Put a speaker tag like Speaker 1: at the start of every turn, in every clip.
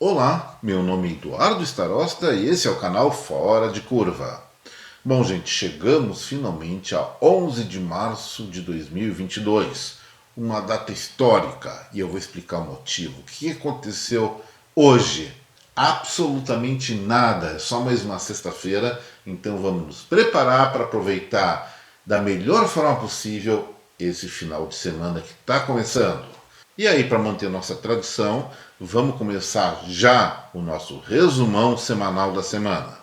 Speaker 1: Olá, meu nome é Eduardo Starosta e esse é o canal Fora de Curva. Bom, gente, chegamos finalmente a 11 de março de 2022, uma data histórica, e eu vou explicar o motivo. O que aconteceu hoje? Absolutamente nada, é só mais uma sexta-feira, então vamos nos preparar para aproveitar da melhor forma possível esse final de semana que está começando. E aí, para manter nossa tradição, vamos começar já o nosso resumão semanal da semana.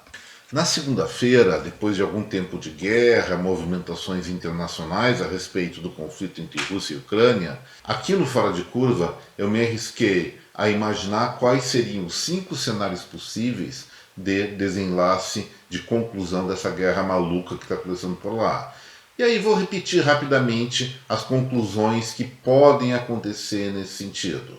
Speaker 1: Na segunda-feira, depois de algum tempo de guerra, movimentações internacionais a respeito do conflito entre Rússia e Ucrânia, aqui no Fora de Curva eu me arrisquei a imaginar quais seriam os 5 cenários possíveis de desenlace, de conclusão dessa guerra maluca que está acontecendo por lá. E aí vou repetir rapidamente as conclusões que podem acontecer nesse sentido.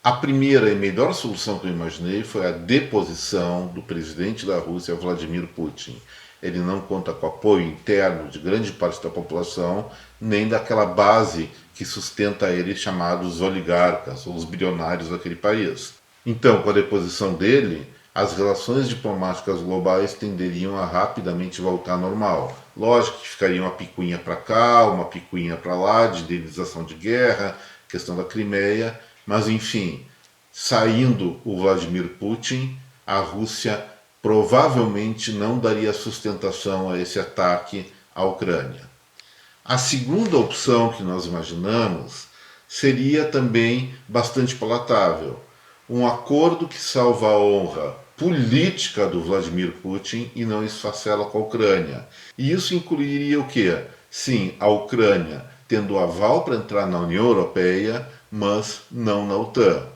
Speaker 1: A primeira e melhor solução que eu imaginei foi a deposição do presidente da Rússia, Vladimir Putin. Ele não conta com apoio interno de grande parte da população, nem daquela base que sustenta ele, chamados oligarcas, ou os bilionários daquele país. Então, com a deposição dele, as relações diplomáticas globais tenderiam a rapidamente voltar ao normal. Lógico que ficaria uma picuinha para cá, uma picuinha para lá, de indenização de guerra, questão da Crimeia, mas enfim, saindo o Vladimir Putin, a Rússia provavelmente não daria sustentação a esse ataque à Ucrânia. A segunda opção que nós imaginamos seria também bastante palatável. Um acordo que salva a honra política do Vladimir Putin e não esfacela com a Ucrânia. E isso incluiria o quê? Sim, a Ucrânia tendo aval para entrar na União Europeia, mas não na OTAN.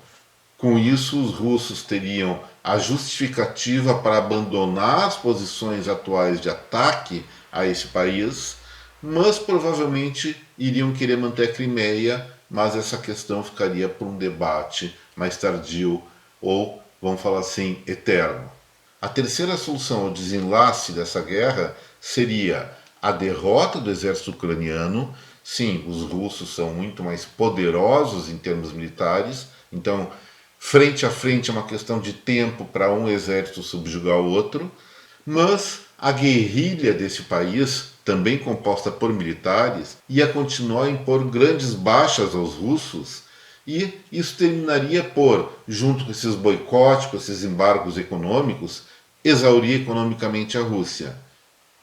Speaker 1: Com isso, os russos teriam a justificativa para abandonar as posições atuais de ataque a esse país, mas provavelmente iriam querer manter a Crimeia, mas essa questão ficaria por um debate mais tardio ou, vamos falar assim, eterno. A terceira solução ao desenlace dessa guerra seria a derrota do exército ucraniano. Sim, os russos são muito mais poderosos em termos militares, então frente a frente é uma questão de tempo para um exército subjugar o outro, mas a guerrilha desse país, também composta por militares, ia continuar a impor grandes baixas aos russos, e isso terminaria por, junto com esses boicotes, com esses embargos econômicos, exaurir economicamente a Rússia.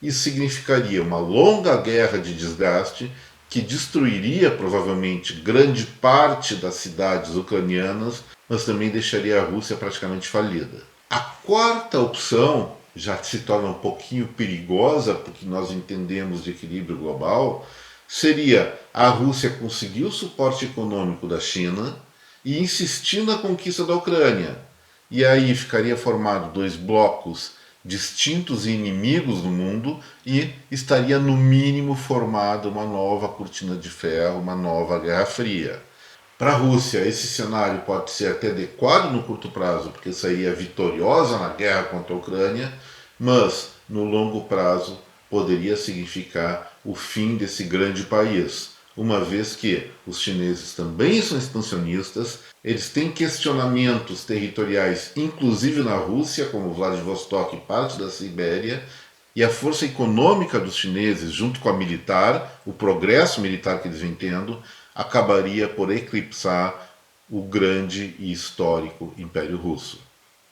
Speaker 1: Isso significaria uma longa guerra de desgaste que destruiria provavelmente grande parte das cidades ucranianas, mas também deixaria a Rússia praticamente falida. A quarta opção já se torna um pouquinho perigosa, porque nós entendemos de equilíbrio global, seria a Rússia conseguir o suporte econômico da China e insistir na conquista da Ucrânia. E aí ficaria formado dois blocos distintos e inimigos no mundo e estaria no mínimo formada uma nova cortina de ferro, uma nova Guerra Fria. Para a Rússia, esse cenário pode ser até adequado no curto prazo, porque sairia vitoriosa na guerra contra a Ucrânia, mas no longo prazo poderia significar o fim desse grande país, uma vez que os chineses também são expansionistas, eles têm questionamentos territoriais, inclusive na Rússia, como Vladivostok e parte da Sibéria, e a força econômica dos chineses, junto com a militar, o progresso militar que eles vêm tendo, acabaria por eclipsar o grande e histórico Império Russo.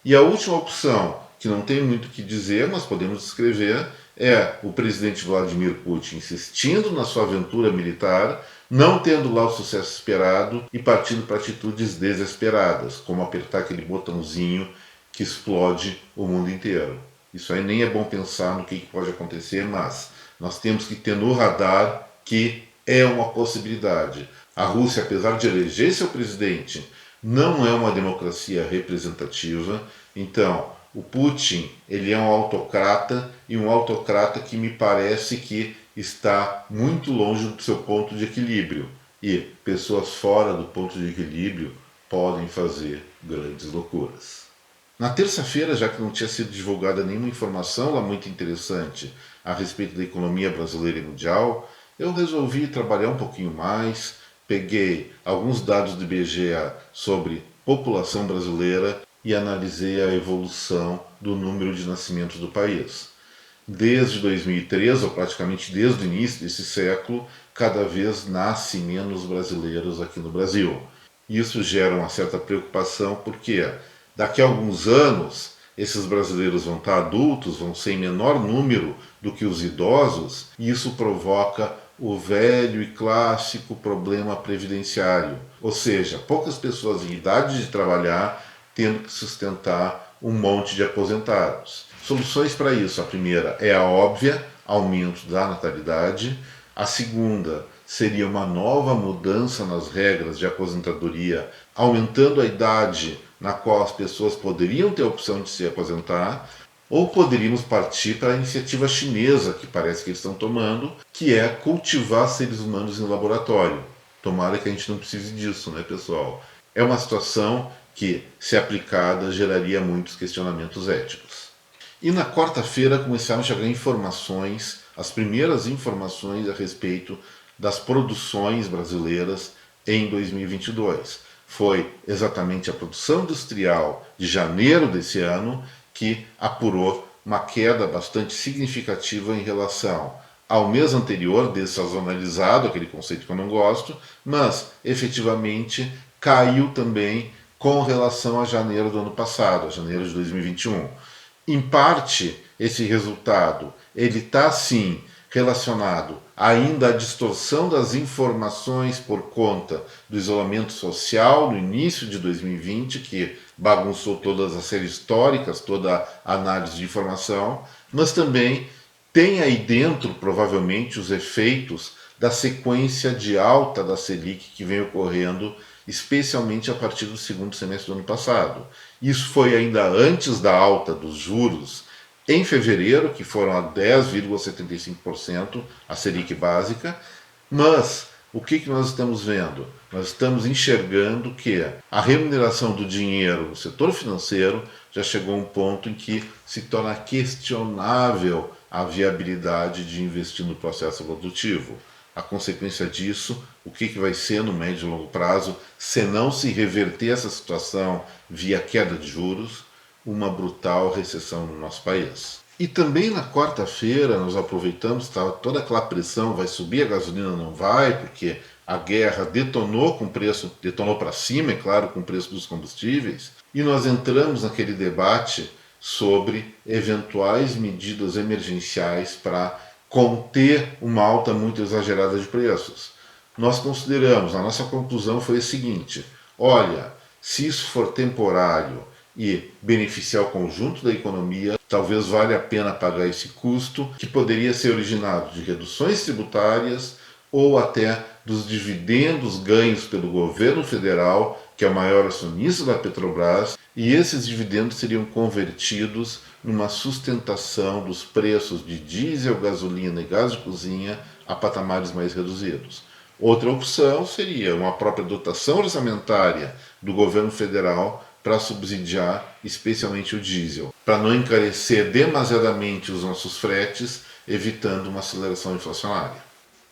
Speaker 1: E a última opção, que não tem muito o que dizer, mas podemos descrever, é o presidente Vladimir Putin insistindo na sua aventura militar, não tendo lá o sucesso esperado e partindo para atitudes desesperadas, como apertar aquele botãozinho que explode o mundo inteiro. Isso aí nem é bom pensar no que pode acontecer, mas nós temos que ter no radar que é uma possibilidade. A Rússia, apesar de eleger seu presidente, não é uma democracia representativa, então o Putin ele é um autocrata e um autocrata que me parece que está muito longe do seu ponto de equilíbrio. E pessoas fora do ponto de equilíbrio podem fazer grandes loucuras. Na terça-feira, já que não tinha sido divulgada nenhuma informação lá muito interessante a respeito da economia brasileira e mundial, eu resolvi trabalhar um pouquinho mais, peguei alguns dados do IBGE sobre população brasileira e analisei a evolução do número de nascimentos do país. Desde 2003, ou praticamente desde o início desse século, cada vez nasce menos brasileiros aqui no Brasil. Isso gera uma certa preocupação porque daqui a alguns anos esses brasileiros vão estar adultos, vão ser em menor número do que os idosos, e isso provoca o velho e clássico problema previdenciário, ou seja, poucas pessoas em idade de trabalhar tendo que sustentar um monte de aposentados. Soluções para isso: a primeira é a óbvia, aumento da natalidade. A segunda seria uma nova mudança nas regras de aposentadoria, aumentando a idade na qual as pessoas poderiam ter a opção de se aposentar. Ou poderíamos partir para a iniciativa chinesa, que parece que eles estão tomando, que é cultivar seres humanos em laboratório. Tomara que a gente não precise disso, né, pessoal? É uma situação que, se aplicada, geraria muitos questionamentos éticos. E na quarta-feira começaram a chegar informações, as primeiras informações a respeito das produções brasileiras em 2022. Foi exatamente a produção industrial de janeiro desse ano que apurou uma queda bastante significativa em relação ao mês anterior, dessazonalizado, aquele conceito que eu não gosto, mas efetivamente caiu também com relação a janeiro do ano passado, a janeiro de 2021. Em parte, esse resultado ele está sim relacionado ainda à distorção das informações por conta do isolamento social no início de 2020, que bagunçou todas as séries históricas, toda a análise de informação, mas também tem aí dentro, provavelmente, os efeitos da sequência de alta da Selic que vem ocorrendo, especialmente a partir do segundo semestre do ano passado. Isso foi ainda antes da alta dos juros em fevereiro, que foram a 10,75% a Selic básica, mas o que nós estamos vendo? Nós estamos enxergando que a remuneração do dinheiro no setor financeiro já chegou a um ponto em que se torna questionável a viabilidade de investir no processo produtivo. A consequência disso, o que vai ser no médio e longo prazo, se não se reverter essa situação via queda de juros, uma brutal recessão no nosso país. E também na quarta-feira nós aproveitamos, estava toda aquela pressão, vai subir a gasolina, não vai, porque a guerra detonou com preço, detonou para cima, é claro, com o preço dos combustíveis, e nós entramos naquele debate sobre eventuais medidas emergenciais para conter uma alta muito exagerada de preços. Nós consideramos, a nossa conclusão foi a seguinte: olha, se isso for temporário e beneficiar o conjunto da economia, talvez valha a pena pagar esse custo, que poderia ser originado de reduções tributárias ou até dos dividendos ganhos pelo governo federal, que é o maior acionista da Petrobras, e esses dividendos seriam convertidos numa sustentação dos preços de diesel, gasolina e gás de cozinha a patamares mais reduzidos. Outra opção seria uma própria dotação orçamentária do governo federal para subsidiar especialmente o diesel, para não encarecer demasiadamente os nossos fretes, evitando uma aceleração inflacionária.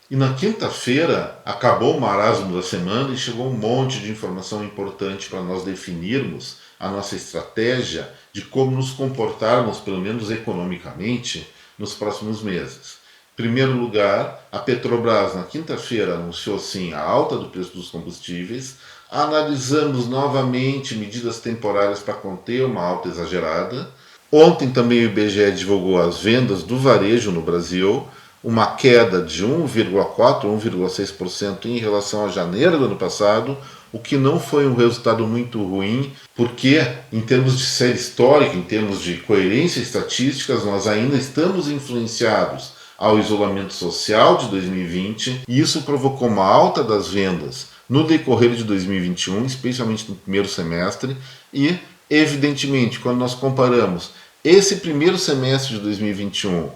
Speaker 1: E na quinta-feira acabou o marasmo da semana e chegou um monte de informação importante para nós definirmos a nossa estratégia de como nos comportarmos, pelo menos economicamente, nos próximos meses. Em primeiro lugar, a Petrobras na quinta-feira anunciou sim a alta do preço dos combustíveis. Analisamos novamente medidas temporárias para conter uma alta exagerada. Ontem também o IBGE divulgou as vendas do varejo no Brasil, uma queda de 1,4%, 1,6% em relação a janeiro do ano passado, o que não foi um resultado muito ruim, porque em termos de série histórica, em termos de coerência estatística, nós ainda estamos influenciados ao isolamento social de 2020, e isso provocou uma alta das vendas no decorrer de 2021, especialmente no primeiro semestre, e, evidentemente, quando nós comparamos esse primeiro semestre de 2021,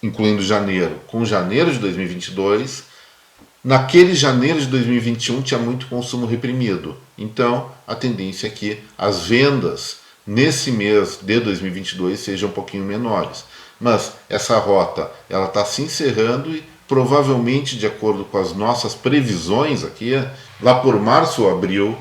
Speaker 1: incluindo janeiro, com janeiro de 2022, naquele janeiro de 2021 tinha muito consumo reprimido. Então, a tendência é que as vendas nesse mês de 2022 sejam um pouquinho menores. Mas essa rota ela está se encerrando e provavelmente, de acordo com as nossas previsões aqui, lá por março ou abril,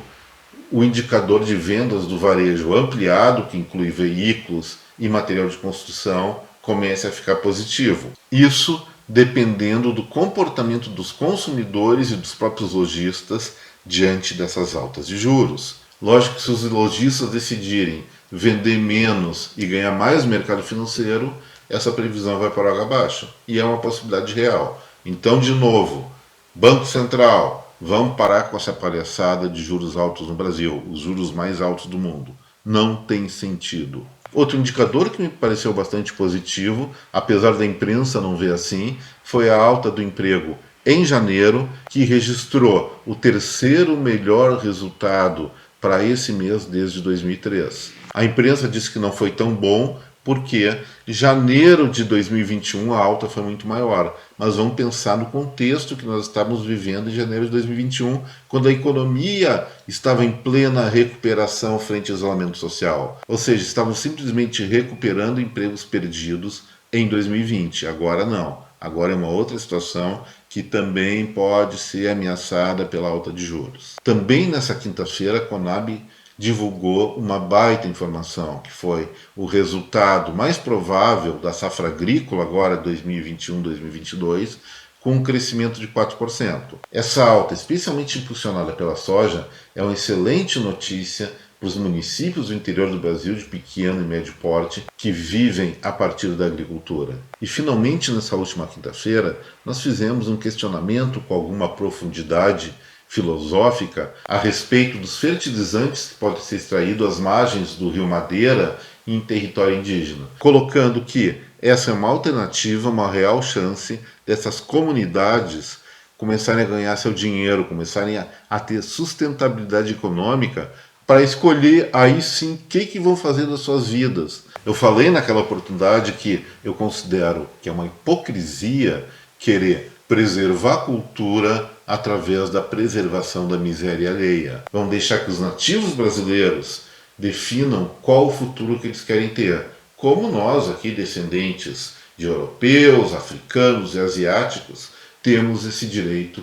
Speaker 1: o indicador de vendas do varejo ampliado, que inclui veículos e material de construção, comece a ficar positivo. Isso dependendo do comportamento dos consumidores e dos próprios lojistas diante dessas altas de juros. Lógico que se os lojistas decidirem vender menos e ganhar mais no mercado financeiro, essa previsão vai para água abaixo. E é uma possibilidade real. Então, de novo, Banco Central, vamos parar com essa palhaçada de juros altos no Brasil, os juros mais altos do mundo. Não tem sentido. Outro indicador que me pareceu bastante positivo, apesar da imprensa não ver assim, foi a alta do emprego em janeiro, que registrou o terceiro melhor resultado para esse mês desde 2003. A imprensa disse que não foi tão bom porque janeiro de 2021 a alta foi muito maior. Mas vamos pensar no contexto que nós estávamos vivendo em janeiro de 2021, quando a economia estava em plena recuperação frente ao isolamento social. Ou seja, estavam simplesmente recuperando empregos perdidos em 2020. Agora não. Agora é uma outra situação que também pode ser ameaçada pela alta de juros. Também nessa quinta-feira, a Conab divulgou uma baita informação, que foi o resultado mais provável da safra agrícola agora 2021-2022, com um crescimento de 4%. Essa alta, especialmente impulsionada pela soja, é uma excelente notícia para os municípios do interior do Brasil de pequeno e médio porte que vivem a partir da agricultura. E finalmente, nessa última quinta-feira, nós fizemos um questionamento com alguma profundidade filosófica a respeito dos fertilizantes que podem ser extraídos às margens do Rio Madeira em território indígena, colocando que essa é uma alternativa, uma real chance dessas comunidades começarem a ganhar seu dinheiro, começarem a ter sustentabilidade econômica para escolher aí sim o que vão fazer das suas vidas. Eu falei naquela oportunidade que eu considero que é uma hipocrisia querer preservar a cultura através da preservação da miséria alheia. Vamos deixar que os nativos brasileiros definam qual o futuro que eles querem ter. Como nós aqui, descendentes de europeus, africanos e asiáticos, temos esse direito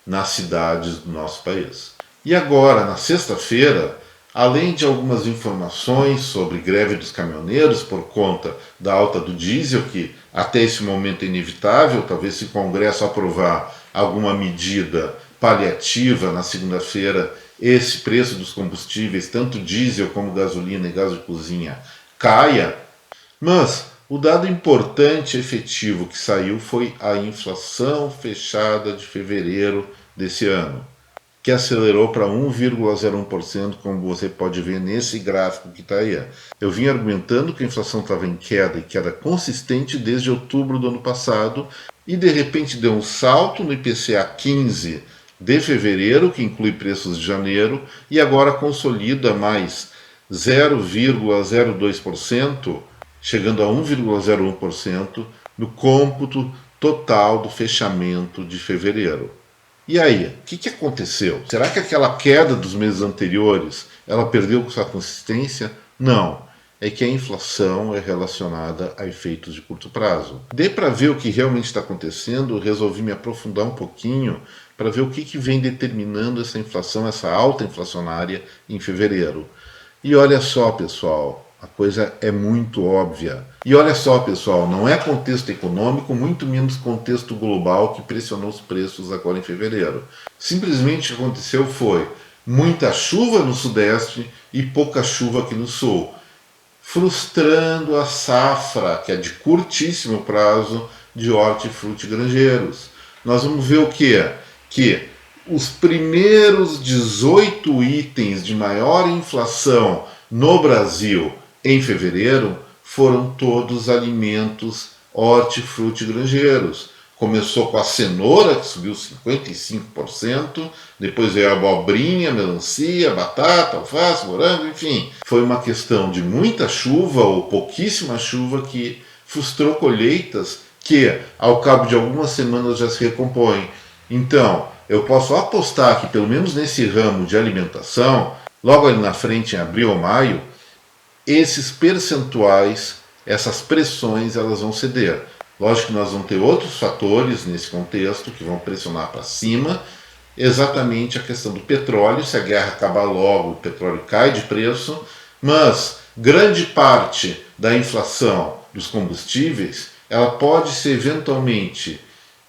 Speaker 1: nas cidades do nosso país. E agora, na sexta-feira, além de algumas informações sobre greve dos caminhoneiros por conta da alta do diesel, que até esse momento é inevitável, talvez se o Congresso aprovar alguma medida paliativa na segunda-feira, esse preço dos combustíveis, tanto diesel como gasolina e gás de cozinha, caia. Mas o dado importante e efetivo que saiu foi a inflação fechada de fevereiro desse ano, que acelerou para 1,01%, como você pode ver nesse gráfico que está aí. Eu vim argumentando que a inflação estava em queda, e queda consistente desde outubro do ano passado, e de repente deu um salto no IPCA 15 de fevereiro, que inclui preços de janeiro, e agora consolida mais 0,02%, chegando a 1,01% no cômputo total do fechamento de fevereiro. E aí, o que aconteceu? Será que aquela queda dos meses anteriores, ela perdeu sua consistência? Não. É que a inflação é relacionada a efeitos de curto prazo. Dê para ver o que realmente está acontecendo, eu resolvi me aprofundar um pouquinho para ver o que vem determinando essa inflação, essa alta inflacionária em fevereiro. E olha só, pessoal, a coisa é muito óbvia. E olha só, pessoal, não é contexto econômico, muito menos contexto global que pressionou os preços agora em fevereiro. Simplesmente o que aconteceu foi muita chuva no sudeste e pouca chuva aqui no sul, frustrando a safra, que é de curtíssimo prazo, de hortifrutigranjeiros. Nós vamos ver o quê? Que os primeiros 18 itens de maior inflação no Brasil em fevereiro foram todos alimentos hortifrutigranjeiros. Começou com a cenoura, que subiu 55%, depois veio a abobrinha, melancia, batata, alface, morango, enfim. Foi uma questão de muita chuva ou pouquíssima chuva que frustrou colheitas que, ao cabo de algumas semanas, já se recompõem. Então, eu posso apostar que, pelo menos nesse ramo de alimentação, logo ali na frente, em abril ou maio, esses percentuais, essas pressões, elas vão ceder. Lógico que nós vamos ter outros fatores nesse contexto que vão pressionar para cima, exatamente a questão do petróleo. Se a guerra acabar logo, o petróleo cai de preço, mas grande parte da inflação dos combustíveis ela pode ser eventualmente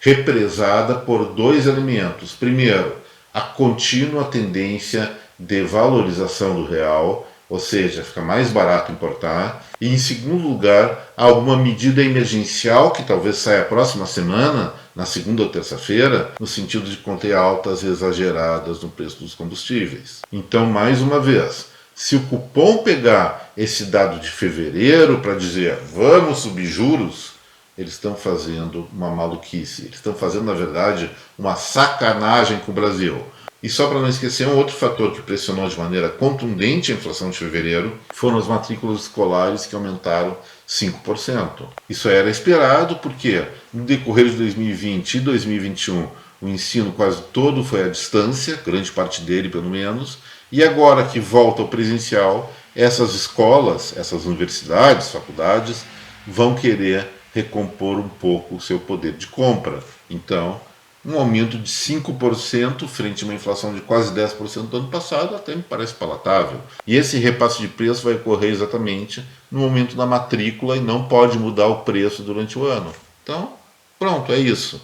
Speaker 1: represada por dois elementos. Primeiro, a contínua tendência de valorização do real, ou seja, fica mais barato importar. E em segundo lugar, alguma medida emergencial que talvez saia a próxima semana, na segunda ou terça-feira, no sentido de conter altas exageradas no preço dos combustíveis. Então, mais uma vez, se o cupom pegar esse dado de fevereiro para dizer vamos subir juros, eles estão fazendo uma maluquice. Eles estão fazendo, na verdade, uma sacanagem com o Brasil. E só para não esquecer, um outro fator que pressionou de maneira contundente a inflação de fevereiro foram as matrículas escolares, que aumentaram 5%. Isso era esperado porque no decorrer de 2020 e 2021 o ensino quase todo foi à distância, grande parte dele pelo menos, e agora que volta ao presencial, essas escolas, essas universidades, faculdades, vão querer recompor um pouco o seu poder de compra. Então, um aumento de 5% frente a uma inflação de quase 10% do ano passado até me parece palatável. E esse repasse de preço vai ocorrer exatamente no momento da matrícula e não pode mudar o preço durante o ano. Então, pronto, é isso.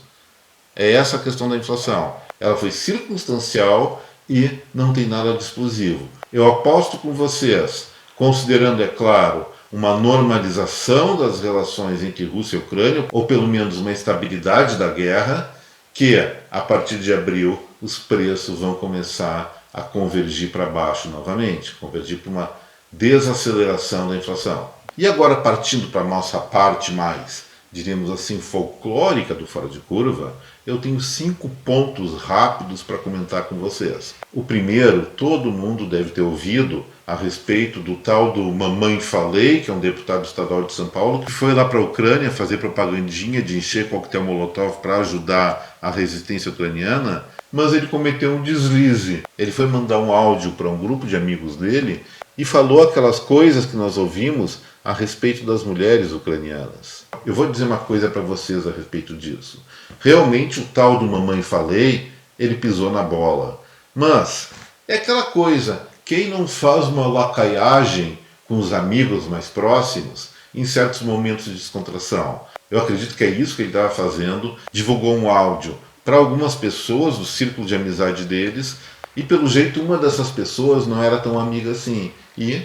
Speaker 1: É essa a questão da inflação. Ela foi circunstancial e não tem nada de explosivo. Eu aposto com vocês, considerando, é claro, uma normalização das relações entre Rússia e Ucrânia, ou pelo menos uma estabilidade da guerra, que a partir de abril os preços vão começar a convergir para baixo novamente, convergir para uma desaceleração da inflação. E agora, partindo para a nossa parte mais, diríamos assim, folclórica do Fora de Curva, eu tenho 5 pontos rápidos para comentar com vocês. O primeiro, todo mundo deve ter ouvido a respeito do tal do Mamãe Falei, que é um deputado estadual de São Paulo, que foi lá para a Ucrânia fazer propagandinha de encher coquetel Molotov para ajudar a resistência ucraniana, mas ele cometeu um deslize. Ele foi mandar um áudio para um grupo de amigos dele e falou aquelas coisas que nós ouvimos a respeito das mulheres ucranianas. Eu vou dizer uma coisa para vocês a respeito disso. Realmente o tal do Mamãe Falei, ele pisou na bola. Mas é aquela coisa, quem não faz uma lacaiagem com os amigos mais próximos em certos momentos de descontração? Eu acredito que é isso que ele estava fazendo. Divulgou um áudio para algumas pessoas do círculo de amizade deles e pelo jeito uma dessas pessoas não era tão amiga assim. E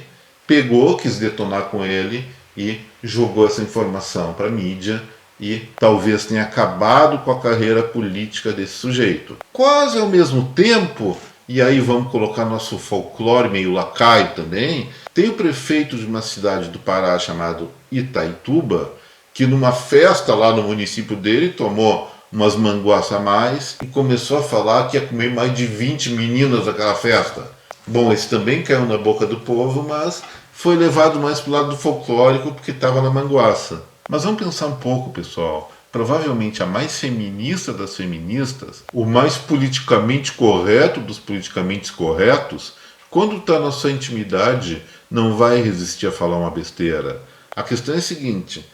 Speaker 1: pegou, quis detonar com ele e jogou essa informação para a mídia e talvez tenha acabado com a carreira política desse sujeito. Quase ao mesmo tempo, e aí vamos colocar nosso folclore meio lacaio também, tem o prefeito de uma cidade do Pará chamado Itaituba, que numa festa lá no município dele tomou umas manguaças a mais e começou a falar que ia comer mais de 20 meninas daquela festa. Bom, esse também caiu na boca do povo, mas foi levado mais para o lado do folclórico porque estava na manguaça. Mas vamos pensar um pouco, pessoal. Provavelmente a mais feminista das feministas, o mais politicamente correto dos politicamente corretos, quando está na sua intimidade, não vai resistir a falar uma besteira. A questão é a seguinte,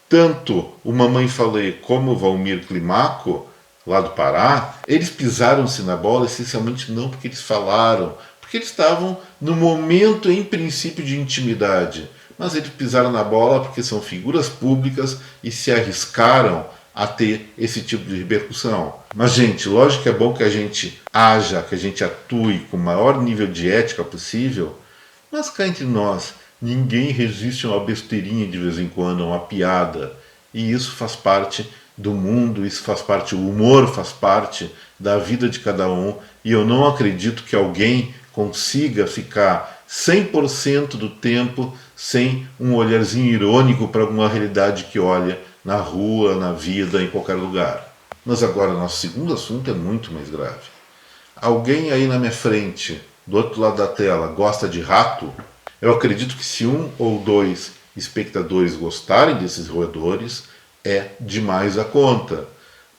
Speaker 1: tanto o Mamãe Falei como o Valmir Climaco, lá do Pará, eles pisaram-se na bola essencialmente não porque eles falaram, porque eles estavam no momento, em princípio, de intimidade. Mas eles pisaram na bola porque são figuras públicas e se arriscaram a ter esse tipo de repercussão. Mas, gente, lógico que é bom que a gente haja, que a gente atue com o maior nível de ética possível, mas cá entre nós, ninguém resiste a uma besteirinha de vez em quando, a uma piada. E isso faz parte do mundo, isso faz parte, o humor faz parte da vida de cada um. E eu não acredito que alguém consiga ficar 100% do tempo sem um olharzinho irônico para alguma realidade que olha na rua, na vida, em qualquer lugar. Mas agora, nosso segundo assunto é muito mais grave. Alguém aí na minha frente, do outro lado da tela, gosta de rato? Eu acredito que se 1 ou 2 espectadores gostarem desses roedores, é demais a conta.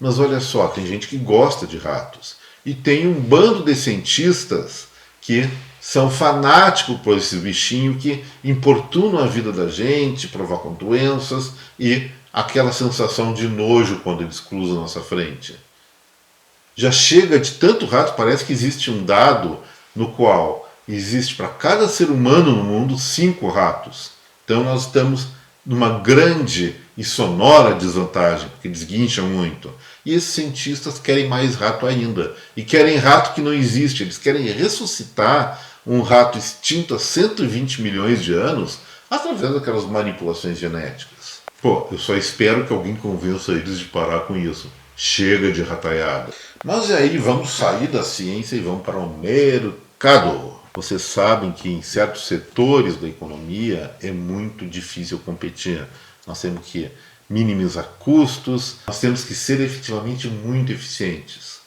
Speaker 1: Mas olha só, tem gente que gosta de ratos. E tem um bando de cientistas que são fanáticos por esse bichinho que importunam a vida da gente, provocam doenças e aquela sensação de nojo quando eles cruzam a nossa frente. Já chega de tanto rato, parece que existe um dado no qual existe para cada ser humano no mundo 5 ratos. Então nós estamos numa grande e sonora desvantagem, porque desguincham muito. E esses cientistas querem mais rato ainda. E querem rato que não existe. Eles querem ressuscitar um rato extinto há 120 milhões de anos através daquelas manipulações genéticas. Pô, eu só espero que alguém convença eles de parar com isso. Chega de rataiada. Mas aí vamos sair da ciência e vamos para o mercado. Vocês sabem que em certos setores da economia é muito difícil competir. Nós temos que minimizar custos, nós temos que ser efetivamente muito eficientes.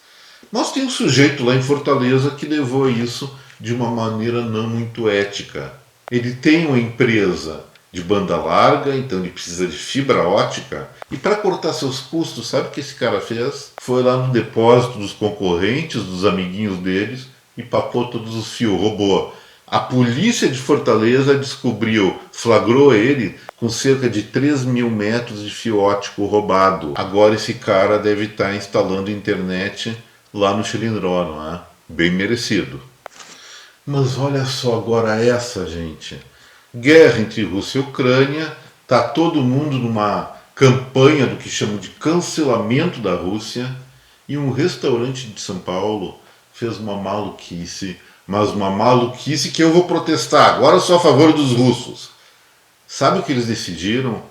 Speaker 1: Nós temos um sujeito lá em Fortaleza que levou isso de uma maneira não muito ética. Ele tem uma empresa de banda larga, então ele precisa de fibra ótica, e para cortar seus custos, sabe o que esse cara fez? Foi lá no depósito dos concorrentes, dos amiguinhos deles, e papou todos os fios, roubou. A polícia de Fortaleza descobriu, flagrou ele com cerca de 3 mil metros de fio óptico roubado. Agora esse cara deve estar instalando internet lá no Chilindró, não é? Bem merecido. Mas olha só agora essa, gente. Guerra entre Rússia e Ucrânia, tá todo mundo numa campanha do que chamam de cancelamento da Rússia, e um restaurante de São Paulo fez uma maluquice, mas uma maluquice que eu vou protestar. Agora eu sou a favor dos russos. Sabe o que eles decidiram?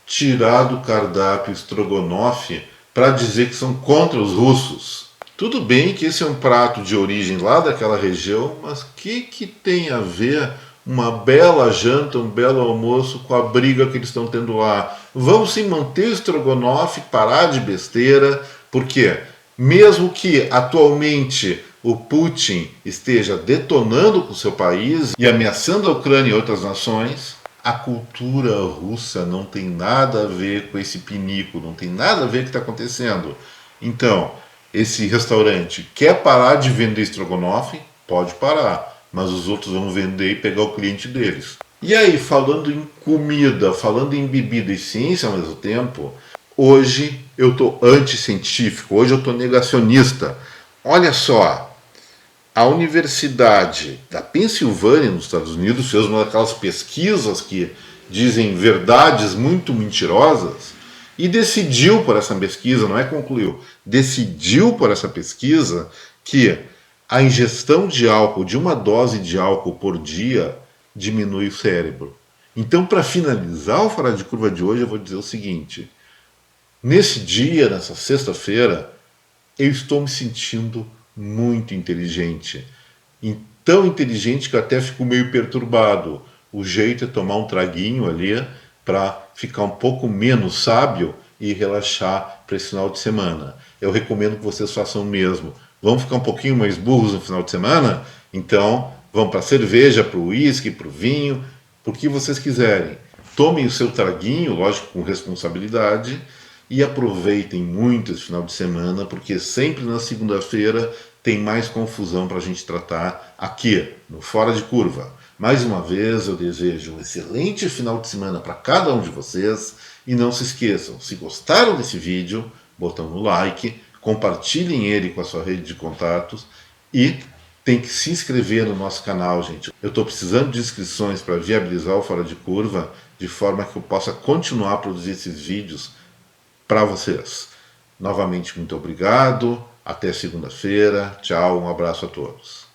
Speaker 1: Tirar do cardápio estrogonofe para dizer que são contra os russos. Tudo bem que esse é um prato de origem lá daquela região, mas que tem a ver uma bela janta, um belo almoço com a briga que eles estão tendo lá? Vamos sim manter o estrogonofe, parar de besteira, porque mesmo que atualmente o Putin esteja detonando com o seu país e ameaçando a Ucrânia e outras nações, a cultura russa não tem nada a ver com esse pinico, não tem nada a ver com o que está acontecendo. Então, esse restaurante quer parar de vender estrogonofe? Pode parar, mas os outros vão vender e pegar o cliente deles. E aí, falando em comida, falando em bebida e ciência ao mesmo tempo, hoje eu estou anticientífico, hoje eu estou negacionista. Olha só, a Universidade da Pensilvânia, nos Estados Unidos, fez uma daquelas pesquisas que dizem verdades muito mentirosas e decidiu por essa pesquisa, não é concluiu, decidiu por essa pesquisa que a ingestão de álcool, de uma dose de álcool por dia, diminui o cérebro. Então, para finalizar o Fora de Curva de hoje, eu vou dizer o seguinte: nesse dia, nessa sexta-feira, eu estou me sentindo muito inteligente. E tão inteligente que eu até fico meio perturbado. O jeito é tomar um traguinho ali para ficar um pouco menos sábio e relaxar para esse final de semana. Eu recomendo que vocês façam o mesmo. Vamos ficar um pouquinho mais burros no final de semana? Então, vão para a cerveja, para o uísque, para o vinho, para o que vocês quiserem. Tomem o seu traguinho, lógico, com responsabilidade, e aproveitem muito esse final de semana, porque sempre na segunda-feira tem mais confusão para a gente tratar aqui, no Fora de Curva. Mais uma vez, eu desejo um excelente final de semana para cada um de vocês, e não se esqueçam, se gostaram desse vídeo, botam no like, compartilhem ele com a sua rede de contatos e tem que se inscrever no nosso canal, gente. Eu estou precisando de inscrições para viabilizar o Fora de Curva, de forma que eu possa continuar a produzir esses vídeos para vocês. Novamente, muito obrigado. Até segunda-feira. Tchau, um abraço a todos.